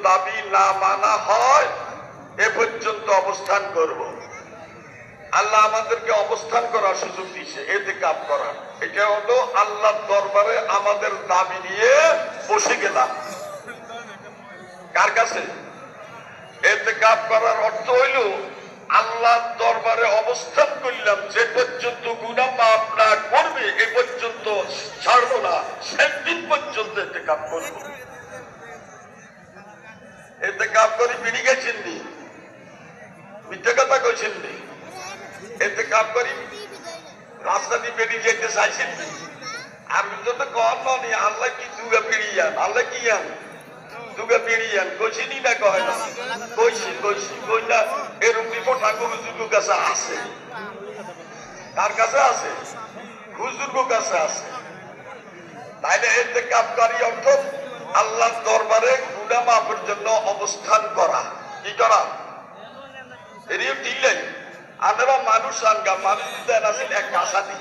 দাবি না মানা হয় এ পর্যন্ত অবস্থান করব। আল্লাহ আমাদেরকে অবস্থান করার সুযোগ দিয়েছে, ইতিকাফ করার। এটা হলো আল্লাহর দরবারে আমাদের দাবি নিয়ে বসে গেলাম। কার কাছে? ইতিকাফ করার অর্থ হইল আল্লাহর দরবারে অবস্থান করলাম, যে পর্যন্ত গুনাহ মাফ না করবে এ পর্যন্ত ছাড়বো না, সেদিন পর্যন্ত ইতিকাফ করবো। ইতিকাফ করে বেরি গেছেন নি, মিথ্যা কথা কইছেন নি? ইতিকাফ করি রাস্তা দিয়ে বেরিয়ে যেতে চাইছেন নি? আমি তো কম নি, আল্লাহ কি দুগা বেরিয়ান, আল্লাহ কি আন দুগা বেরিয়ান কইছিনি না? কয় না? কইছি কই না? এরকম রিপোর্ট ঠাকুর হুজুর কাছে আছে। তার কাছে আছে, হুজুর কাছে আছে। তাইলে ইতিকাফ করি অর্থ আল্লাহর দরবারে গুনাহ মাফের জন্য অবস্থান করা। কি করা? এরিও টিলাই আমরা মানুষ আনগা, মানুষ দেন আছে এক কাঁচা দি,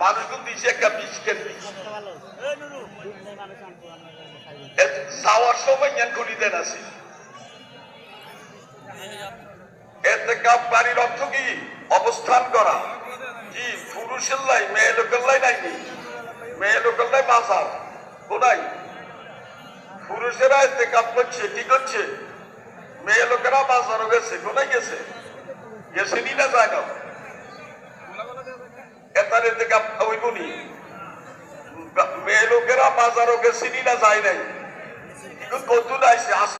মানুষ দিছে একটা বিস্কেট দিছে। যাওয়ার সময় জ্ঞান করি দেন আছে। ইতিকাফ করার অর্থ কি? অবস্থান করা। কি পুরুষের লাই, মেয়ে লোকের লাই নাই? মেয়ে লোকের লাই বাজার কোনাই? পুরুষেরা ইতিকাফ করছে, কি করছে? মেয়ে লোকেরা বাজারও গেছে, কোনায় গেছে? গেছেনি না যায় না? এটার ইতিকাফ হইব নি? মেয়ে লোকেরা বাজারও গেছেনি না যায় নাই? কত আইছে?